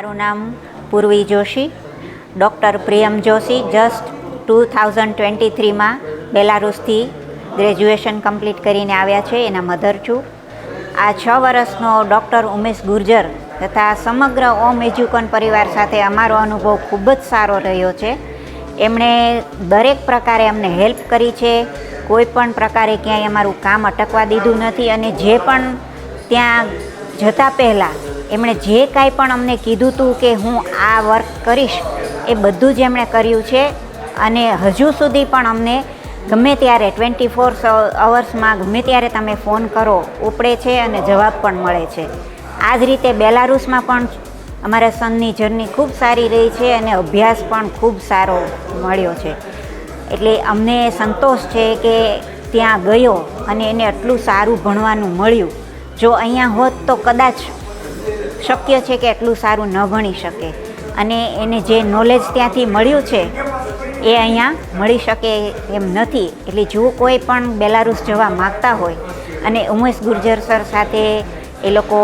મારું નામ Purvi Joshi, doctor Priyam Joshi. Just 2023માં બેલારુસથી ગ્રેજ્યુએશન કમ્પ્લીટ કરીને આવ્યા છે, એના મધર છું. આ 6 વર્ષનો ડૉક્ટર ઉમેશ ગુર્જર તથા સમગ્ર ઓમ એજ્યુકન પરિવાર સાથે અમારો અનુભવ ખૂબ જ સારો રહ્યો છે. એમણે દરેક પ્રકારે અમને હેલ્પ કરી છે. કોઈ પણ પ્રકારે ક્યાંય અમારું કામ અટકવા દીધું નથી અને જે પણ ત્યાં જતાં પહેલાં એમણે જે કાંઈ પણ અમને કીધું હતું કે હું આ વર્ક કરીશ એ બધું જ એમણે કર્યું છે અને હજુ સુધી પણ અમને ગમે ત્યારે 24 અવર્સમાં ગમે ત્યારે તમે ફોન કરો ઉપડે છે અને જવાબ પણ મળે છે. આ જ રીતે બેલારુસમાં પણ અમારા સનની જર્ની ખૂબ સારી રહી છે અને અભ્યાસ પણ ખૂબ સારો મળ્યો છે. એટલે અમને સંતોષ છે કે ત્યાં ગયો અને એને આટલું સારું ભણવાનું મળ્યું. જો અહીંયા હોત તો કદાચ શક્ય છે કે એટલું સારું ન ભણી શકે અને એને જે નોલેજ ત્યાંથી મળ્યું છે એ અહીંયા મળી શકે એમ નથી. એટલે જો કોઈ પણ બેલારુસ જવા માગતા હોય અને ઉમેશ ગુર્જર સર સાથે એ લોકો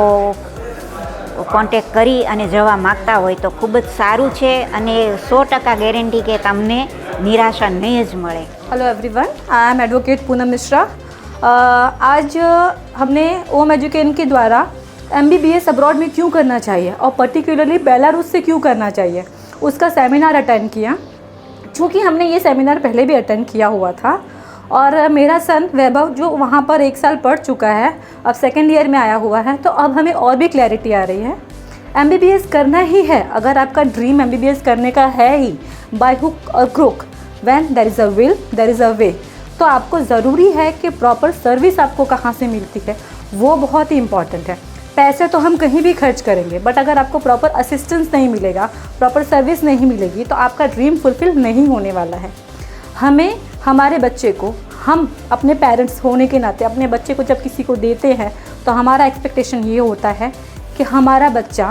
કોન્ટેક કરી અને જવા માગતા હોય તો ખૂબ જ સારું છે અને 100% ગેરંટી કે તમને નિરાશા નહીં જ મળે. Hello everyone, I am advocate Poonam Mishra. आज हमने ओम एजुकेशन के द्वारा MBBS अब्रॉड में क्यों करना चाहिए और पर्टिकुलरली बेलारूस से क्यों करना चाहिए उसका सेमिनार अटेंड किया. चूँकि हमने ये सेमिनार पहले भी अटेंड किया हुआ था और मेरा सन वैभव जो वहाँ पर 1 साल पढ़ चुका है, अब 2nd ईयर में आया हुआ है, तो अब हमें और भी क्लैरिटी आ रही है. MBBS करना ही है. अगर आपका ड्रीम MBBS करने का है ही, by hook or crook, when there is a will there is a way, तो आपको ज़रूरी है कि प्रॉपर सर्विस आपको कहाँ से मिलती है वो बहुत ही इम्पॉर्टेंट है. पैसे तो हम कहीं भी खर्च करेंगे, बट अगर आपको प्रॉपर असिस्टेंस नहीं मिलेगा, प्रॉपर सर्विस नहीं मिलेगी, तो आपका ड्रीम फुलफिल नहीं होने वाला है. हमें हमारे बच्चे को, हम अपने पेरेंट्स होने के नाते अपने बच्चे को जब किसी को देते हैं तो हमारा एक्सपेक्टेशन ये होता है कि हमारा बच्चा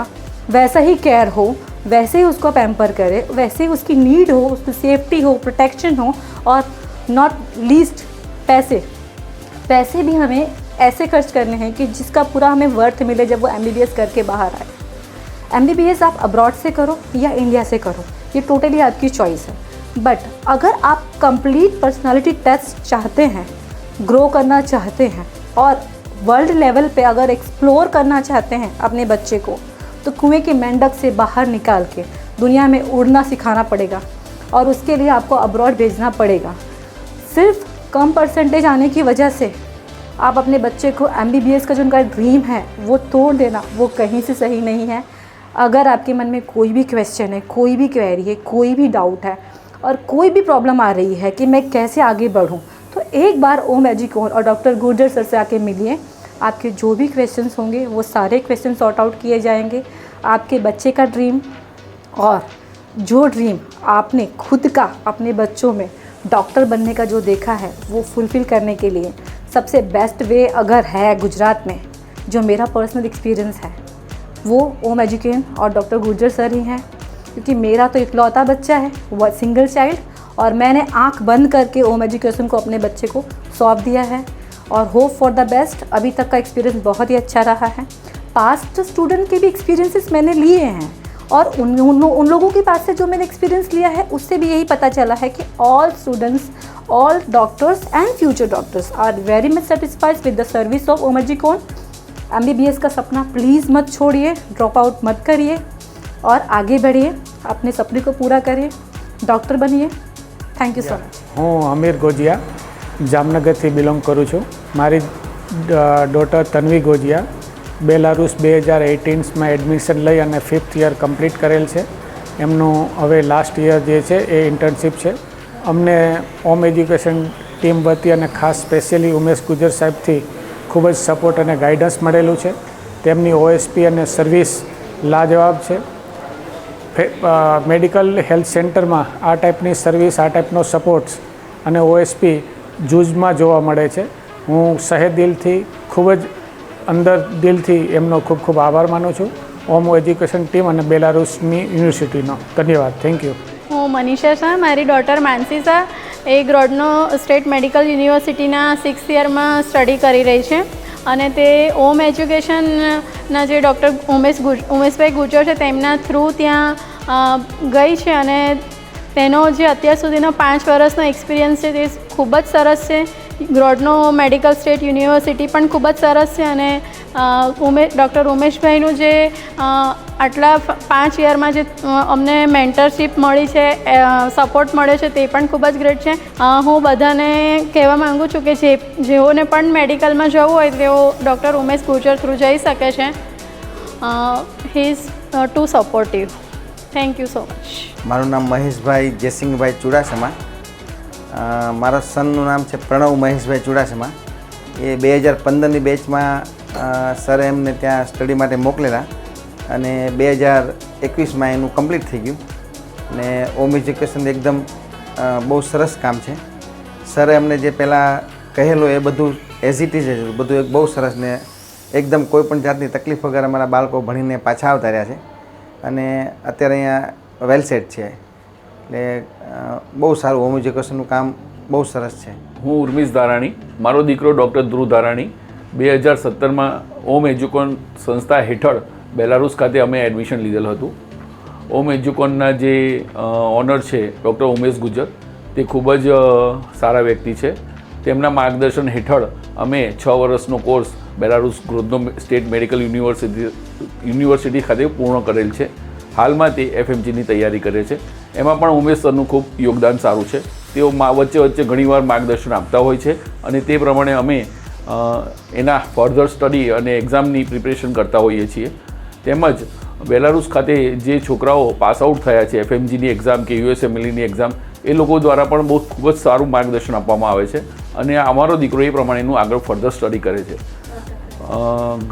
वैसा ही केयर हो, वैसे ही उसको पैम्पर करे, वैसे ही उसकी नीड हो, उसकी सेफ्टी हो, प्रोटेक्शन हो और नॉट लीस्ट पैसे भी हमें ऐसे खर्च करने हैं कि जिसका पूरा हमें वर्थ मिले जब वो MBBS करके बाहर आए. MBBS आप अब्रॉड से करो या इंडिया से करो, ये टोटली आपकी चॉइस है. बट अगर आप कंप्लीट पर्सनालिटी टेस्ट चाहते हैं, ग्रो करना चाहते हैं और वर्ल्ड लेवल पे अगर एक्सप्लोर करना चाहते हैं अपने बच्चे को, तो कुएं के मेंढक से बाहर निकाल के दुनिया में उड़ना सिखाना पड़ेगा और उसके लिए आपको अब्रॉड भेजना पड़ेगा. सिर्फ कम परसेंटेज आने की वजह से आप अपने बच्चे को MBBS का जो उनका ड्रीम है वो तोड़ देना, वो कहीं से सही नहीं है. अगर आपके मन में कोई भी क्वेश्चन है, कोई भी क्वेरी है, कोई भी डाउट है और कोई भी प्रॉब्लम आ रही है कि मैं कैसे आगे बढ़ूं, तो एक बार ओम एजुकेशन और डॉक्टर गुर्जर सर से आके मिलिए. आपके जो भी क्वेश्चंस होंगे वो सारे क्वेश्चन सॉर्ट आउट किए जाएंगे. आपके बच्चे का ड्रीम और जो ड्रीम आपने खुद का अपने बच्चों में डॉक्टर बनने का जो देखा है वो फुलफ़िल करने के लिए सबसे बेस्ट वे अगर है गुजरात में, जो मेरा पर्सनल एक्सपीरियंस है, वो ओम एजुकेशन और डॉक्टर गुर्जर सर ही हैं. क्योंकि मेरा तो इकलौता बच्चा है, वो सिंगल चाइल्ड, और मैंने आंख बंद करके ओम एजुकेशन को अपने बच्चे को सौंप दिया है और होप फॉर द बेस्ट. अभी तक का एक्सपीरियंस बहुत ही अच्छा रहा है. पास्ट स्टूडेंट के भी एक्सपीरियंसेस मैंने लिए हैं और उन लोगों के पास से जो मैंने एक्सपीरियंस लिया है उससे भी यही पता चला है कि all students, all doctors and future doctors are very much satisfied with the service of Om education. MBBS का सपना प्लीज़ मत छोड़िए, ड्रॉप आउट मत करिए और आगे बढ़िए, अपने सपने को पूरा करिए, डॉक्टर बनिए. Thank you so much. હું અમીર ગોજિયા જામનગરથી બિલોંગ કરું છું. મારી ડોટર તન્વી ગોજિયા બેલારુસ 2018માં એડમિશન લઈ અને 5th યર કમ્પ્લીટ કરેલ છે. એમનું હવે લાસ્ટ યર જે છે એ ઇન્ટર્નશીપ છે. અમને ઓમ એજ્યુકેશન ટીમ વતી અને ખાસ સ્પેશિયલી ઉમેશ ગુર્જર સાહેબથી ખૂબ જ સપોર્ટ અને ગાઈડન્સ મળેલું છે. તેમની OSP અને સર્વિસ લાજવાબ છે. મેડિકલ હેલ્થ સેન્ટરમાં આ ટાઈપની સર્વિસ, આ ટાઈપનો સપોર્ટ્સ અને OSP જૂજમાં જોવા મળે છે. હું સહે દિલથી ખૂબ જ અંદર દિલથી એમનો ખૂબ ખૂબ આભાર માનું છું, ઓમ એજ્યુકેશન ટીમ અને બેલારુસની યુનિવર્સિટીનો. ધન્યવાદ. Thank you. હું મનીષા શાહ, મારી ડોટર માનસી શાહ એ ગ્રોડનો સ્ટેટ મેડિકલ યુનિવર્સિટીના 6th યરમાં સ્ટડી કરી રહી છે. અને તે ઓમ એજ્યુકેશનના જે ડૉક્ટર ઉમેશભાઈ ગુર્જર છે તેમના થ્રુ ત્યાં ગઈ છે અને તેનો જે અત્યાર સુધીનો 5 વર્ષનો એક્સપિરિયન્સ છે તે ખૂબ જ સરસ છે. ગ્રોડનો મેડિકલ સ્ટેટ યુનિવર્સિટી પણ ખૂબ જ સરસ છે અને ડૉક્ટર ઉમેશભાઈનું જે આટલા 5 યરમાં જે અમને મેન્ટરશીપ મળી છે, સપોર્ટ મળ્યો છે તે પણ ખૂબ જ ગ્રેટ છે. હું બધાને કહેવા માગું છું કે જેઓને પણ મેડિકલમાં જવું હોય તેઓ ડૉક્ટર ઉમેશ ગુર્જર થ્રુ જઈ શકે છે. He is too supportive. Thank you so much. મારું નામ મહેશભાઈ જયસિંહભાઈ ચુડાસમા. મારા સનનું નામ છે પ્રણવ મહેશભાઈ ચુડાસમા. એ 2015ની બેચમાં સરે એમને ત્યાં સ્ટડી માટે મોકલેલા અને 2021માં એનું કમ્પ્લીટ થઈ ગયું. ને ઓમ એજ્યુકેશન એકદમ બહુ સરસ કામ છે. સરે અમને જે પહેલાં કહેલું એ બધું એઝ ઇટ ઇઝ બધું એક બહુ સરસ ને એકદમ કોઈ પણ જાતની તકલીફ વગર અમારા બાળકો ભણીને પાછા આવતા રહ્યા છે અને અત્યારે અહીંયા વેલ સેટ છે. એટલે બહુ સારું હોમ એજ્યુકેશનનું કામ બહુ સરસ છે. હું ઉર્મિશ ધારાણી, મારો દીકરો ડૉક્ટર ધ્રુવ ધારાણી 2017માં ઓમ એજ્યુકોન સંસ્થા હેઠળ બેલારુસ ખાતે અમે એડમિશન લીધેલું હતું. ઓમ એજ્યુકોનના જે ઓનર છે ડૉક્ટર ઉમેશ ગુર્જર, તે ખૂબ જ સારા વ્યક્તિ છે. તેમના માર્ગદર્શન હેઠળ અમે 6 વર્ષનો course Belarus Grodno State Medical University ખાતે પૂર્ણ કરેલ છે. હાલમાં તે FMGની તૈયારી કરે છે. એમાં પણ ઉમેશ સરનું ખૂબ યોગદાન સારું છે. તેઓ વચ્ચે ઘણીવાર માર્ગદર્શન આપતા હોય છે અને તે પ્રમાણે અમે એના ફર્ધર સ્ટડી અને એક્ઝામની પ્રિપરેશન કરતા હોઈએ છીએ. તેમજ બેલારુસ ખાતે જે છોકરાઓ પાસ આઉટ થયા છે FMGની એક્ઝામ કે USMLEની એક્ઝામ, એ લોકો દ્વારા પણ ખૂબ જ સારું માર્ગદર્શન આપવામાં આવે છે અને અમારો દીકરો એ પ્રમાણેનું આગળ ફર્ધર સ્ટડી કરે છે.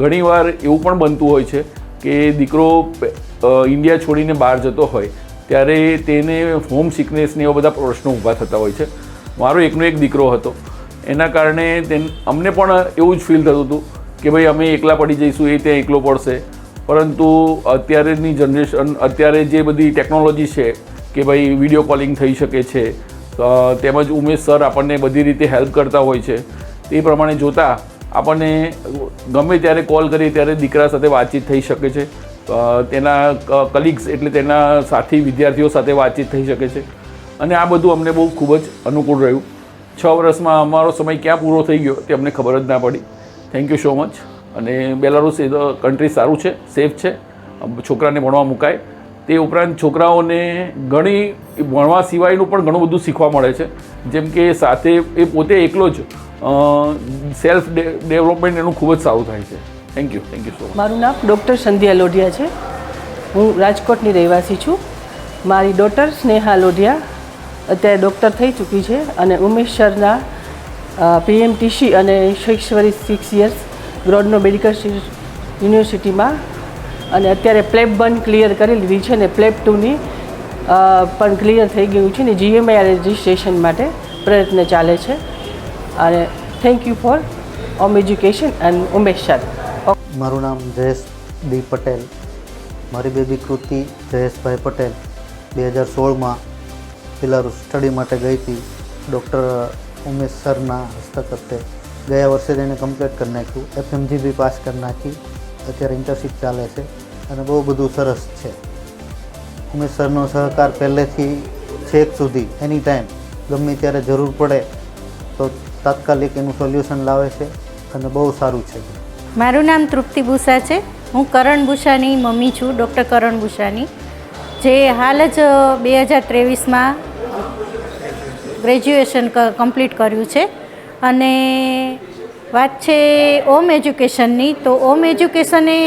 ઘણીવાર એવું પણ બનતું હોય છે કે દીકરો ઇન્ડિયા છોડીને બહાર જતો હોય ત્યારે તેને હોમ સિકનેસને એવા બધા પ્રશ્નો ઊભા થતા હોય છે. મારો એકનો એક દીકરો હતો, એના કારણે અમને પણ એવું જ ફીલ થતું હતું કે ભાઈ અમે એકલા પડી જઈશું, એ ત્યાં એકલો પડશે. પરંતુ અત્યારેની જનરેશન, અત્યારે જે બધી ટેકનોલોજી છે કે ભાઈ વિડીયો કોલિંગ થઈ શકે છે, તેમજ ઉમેશ સર આપણને બધી રીતે હેલ્પ કરતા હોય છે. તે પ્રમાણે જોતાં આપણને ગમે ત્યારે કોલ કરીએ ત્યારે દીકરા સાથે વાતચીત થઈ શકે છે. તેના કલીગ્સ એટલે તેના સાથી વિદ્યાર્થીઓ સાથે વાતચીત થઈ શકે છે અને આ બધું અમને બહુ ખૂબ જ અનુકૂળ રહ્યું. 6 વર્ષમાં અમારો સમય ક્યાં પૂરો થઈ ગયો તે અમને ખબર જ ના પડી. Thank you so much. અને બેલારુસ એ કન્ટ્રી સારું છે, સેફ છે, છોકરાને ભણવા મુકાય. તે ઉપરાંત છોકરાઓને ઘણી ભણવા સિવાયનું પણ ઘણું બધું શીખવા મળે છે. જેમ કે સાથે એ પોતે એકલો જ સેલ્ફ ડેવલપમેન્ટ એનું ખૂબ જ સારું થાય છે. Thank you so much. મારું નામ ડૉક્ટર સંધ્યા લોઢિયા છે. હું રાજકોટની રહેવાસી છું. મારી ડોટર સ્નેહા લોઢિયા અત્યારે ડૉક્ટર થઈ ચૂકી છે અને ઉમેશ સરના PMTC અને શૈક્ષણિક 6 યર્સ ગ્રોડનો મેડિકલ યુનિવર્સિટીમાં અને અત્યારે પ્લેબ 1 ક્લિયર કરી લીધી છે અને પ્લેબ 2ની પણ ક્લિયર થઈ ગયું છે ને GMI રજિસ્ટ્રેશન માટે પ્રયત્ન ચાલે છે. અને thank you for Om education and Umesh sir. મારું નામ જયેશ ડી પટેલ. મારી બેબી કૃતિ જયેશભાઈ પટેલ 2016માં બેલારુસ સ્ટડી માટે ગઈ હતી. ડૉક્ટર ઉમેશ સરના હસ્તકતે ગયા વર્ષે તેને કમ્પ્લીટ કરી નાખ્યું. FMG બી પાસ કરી નાખી. અત્યારે ઇન્ટર્નશીપ ચાલે છે અને બહુ બધું સરસ છે. ઉમેશ સરનો સહકાર પહેલેથી છેક સુધી એની ટાઈમ ગમે ત્યારે જરૂર પડે તો તાત્કાલિક એનું સોલ્યુશન લાવે છે અને બહુ સારું છે. મારું નામ તૃપ્તિ બુસા છે. હું કરણ બુસાની મમ્મી છું, ડૉક્ટર કરણ બુસાની, જે હાલ જ 2023માં ગ્રેજ્યુએશન કમ્પ્લીટ કર્યું છે. અને વાત છે ઓમ એજ્યુકેશનની, તો ઓમ એજ્યુકેશને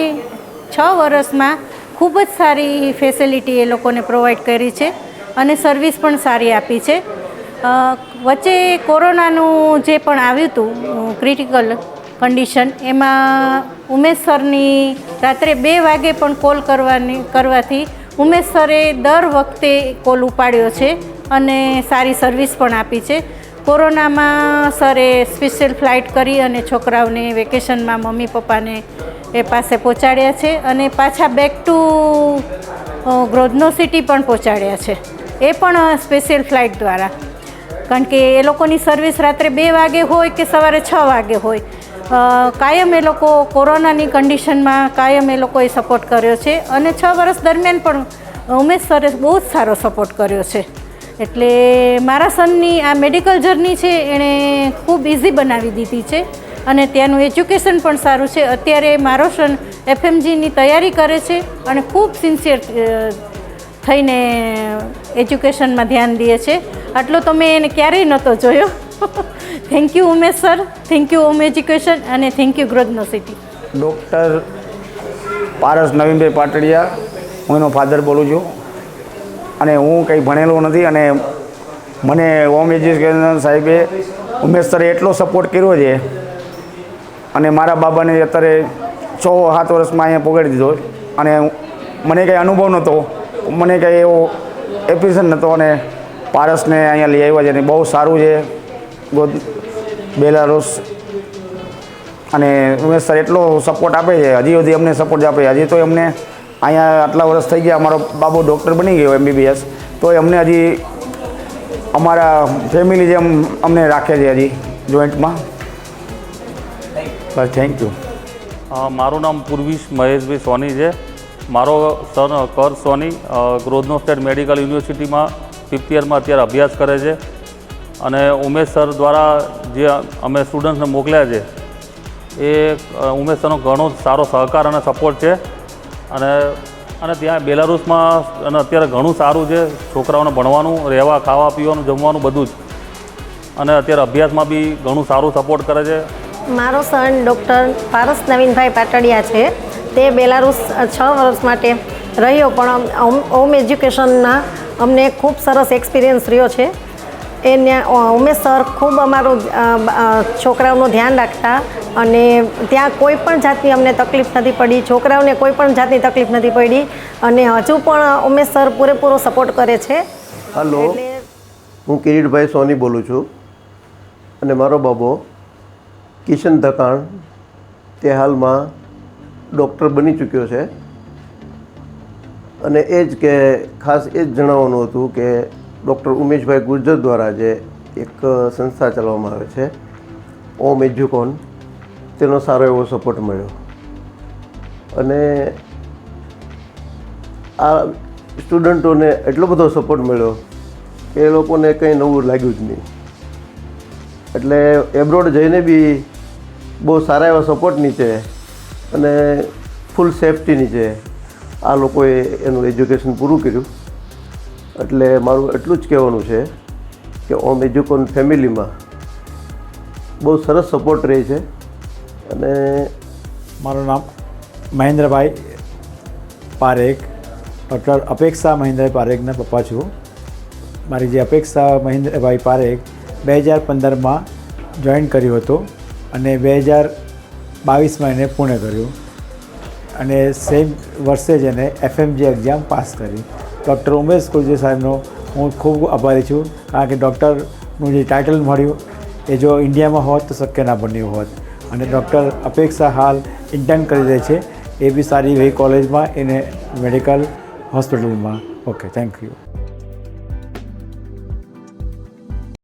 6 વર્ષમાં ખૂબ જ સારી ફેસિલિટી એ લોકોને પ્રોવાઈડ કરી છે અને સર્વિસ પણ સારી આપી છે. વચ્ચે કોરોનાનું જે પણ આવ્યું હતું ક્રિટિકલ કન્ડિશન, એમાં ઉમેશ સરની રાત્રે 2 વાગે પણ કોલ કરવાથી ઉમેશ સરે દર વખતે કોલ ઉપાડ્યો છે અને સારી સર્વિસ પણ આપી છે. કોરોનામાં સરે સ્પેશિયલ ફ્લાઇટ કરી અને છોકરાઓને વેકેશનમાં મમ્મી પપ્પાને એ પાસે પહોંચાડ્યા છે અને પાછા બેક ટુ ગ્રોડનો સિટી પણ પહોંચાડ્યા છે, એ પણ સ્પેશિયલ ફ્લાઇટ દ્વારા. કારણ કે એ લોકોની સર્વિસ રાત્રે 2 વાગે હોય કે સવારે 6 વાગે હોય, કાયમ એ લોકો કોરોનાની કન્ડિશનમાં કાયમ એ લોકોએ સપોર્ટ કર્યો છે અને 6 વર્ષ દરમિયાન પણ ઉમેશ સરે બહુ જ સારો સપોર્ટ કર્યો છે. એટલે મારા સનની આ મેડિકલ જર્ની છે એણે ખૂબ ઇઝી બનાવી દીધી છે અને ત્યાંનું એજ્યુકેશન પણ સારું છે. અત્યારે મારો સન FMGની તૈયારી કરે છે અને ખૂબ સિન્સિયર થઈને એજ્યુકેશનમાં ધ્યાન દે છે. આટલો તો મેં એને ક્યારેય નહોતો જોયો. Thank you Umesh sir, thank you home education અને thank you growth university. Doctor Paras Navinbhai Patadiya, હું એનો ફાધર બોલું છું અને હું કંઈ ભણેલો નથી અને મને હોમ એજ્યુકેશન સાહેબે ઉમેશ સરે એટલો સપોર્ટ કર્યો છે અને મારા બાબાને અત્યારે 6-7 વર્ષમાં અહીંયા પહોંચાડી દીધો અને મને કંઈ અનુભવ નહોતો, મને કંઈ એવો એપ્રિસિએશન નહોતો અને પારસને અહીંયા લઈ આવ્યા છે અને બહુ સારું છે બેલારુસ. અને ઉમેશ સર એટલો સપોર્ટ આપે છે, હજી સુધી અમને સપોર્ટ આપે. હજી તો અમને અહીંયા આટલા વર્ષ થઈ ગયા, અમારો બાબુ ડૉક્ટર બની ગયો MBBS, તો અમને હજી અમારા ફેમિલી જેમ અમને રાખે છે હજી જોઈન્ટમાં. બસ થેન્ક યુ. મારું નામ પૂર્વીશ મહેશભાઈ સોની છે. મારો સન કર સોની ગ્રોથનો સ્ટેટ મેડિકલ યુનિવર્સિટીમાં 5th યરમાં અત્યારે અભ્યાસ કરે છે અને ઉમેશ સર દ્વારા જે અમે સ્ટુડન્ટ્સને મોકલ્યા છે એ ઉમેશ સરનો ઘણો સારો સહકાર અને સપોર્ટ છે અને ત્યાં બેલારુસમાં અને અત્યારે ઘણું સારું છે. છોકરાઓને ભણવાનું, રહેવા, ખાવા, પીવાનું, જમવાનું બધું જ, અને અત્યારે અભ્યાસમાં બી ઘણું સારું સપોર્ટ કરે છે. મારો સન ડૉક્ટર પારસ નવીનભાઈ પાટડિયા છે. તે બેલારુસ 6 વર્ષ માટે રહ્યો, પણ હોમ એજ્યુકેશનમાં અમને ખૂબ સરસ એક્સપિરિયન્સ રહ્યો છે. એને ઉમેશ સર ખૂબ અમારું છોકરાઓનું ધ્યાન રાખતા અને ત્યાં કોઈ પણ જાતની અમને તકલીફ નથી પડી, છોકરાઓને કોઈ પણ જાતની તકલીફ નથી પડી અને હજુ પણ ઉમેશ સર પૂરેપૂરો સપોર્ટ કરે છે. હલો, હું કિરીટભાઈ સોની બોલું છું અને મારો બાબો કિશન ધકાણ તે હાલમાં ડૉક્ટર બની ચૂક્યો છે. અને એ જ કે ખાસ એ જ જણાવવાનું હતું કે ડૉક્ટર ઉમેશભાઈ ગુર્જર દ્વારા જે એક સંસ્થા ચલાવવામાં આવે છે ઓમ એજ્યુકોન, તેનો સારો એવો સપોર્ટ મળ્યો અને આ સ્ટુડન્ટોને એટલો બધો સપોર્ટ મળ્યો કે એ લોકોને કંઈ નવું લાગ્યું જ નહીં. એટલે એબ્રોડ જઈને બી બહુ સારા એવા સપોર્ટ નીચે અને ફૂલ સેફટી નીચે આ લોકોએ એનું એજ્યુકેશન પૂરું કર્યું. એટલે મારું એટલું જ કહેવાનું છે કે ઓમ એજ્યુકોન ફેમિલીમાં બહુ સરસ સપોર્ટ રહે છે. અને મારું નામ મહેન્દ્રભાઈ પારેખ, ડૉક્ટર અપેક્ષા મહેન્દ્રભાઈ પારેખના પપ્પા છું. મારી જે અપેક્ષા મહેન્દ્રભાઈ પારેખ 2015માં જોઈન કર્યું હતું અને 2022માં એને પૂર્ણ કર્યું અને સેમ વર્ષે જ એને FMG એક્ઝામ પાસ કરી. ડૉક્ટર ઉમેશ ગુર્જર સાહેબનો હું ખૂબ આભારી છું, કારણ કે ડૉક્ટરનું જે ટાઇટલ મળ્યું એ જો ઇન્ડિયામાં હોત તો શક્ય ના બન્યું હોત. અને ડૉક્ટર અપેક્ષા હાલ ઇન્ટર્ન કરી રહી છે, એ બી સારી એવી કોલેજમાં, એને મેડિકલ હોસ્પિટલમાં. Okay, thank you.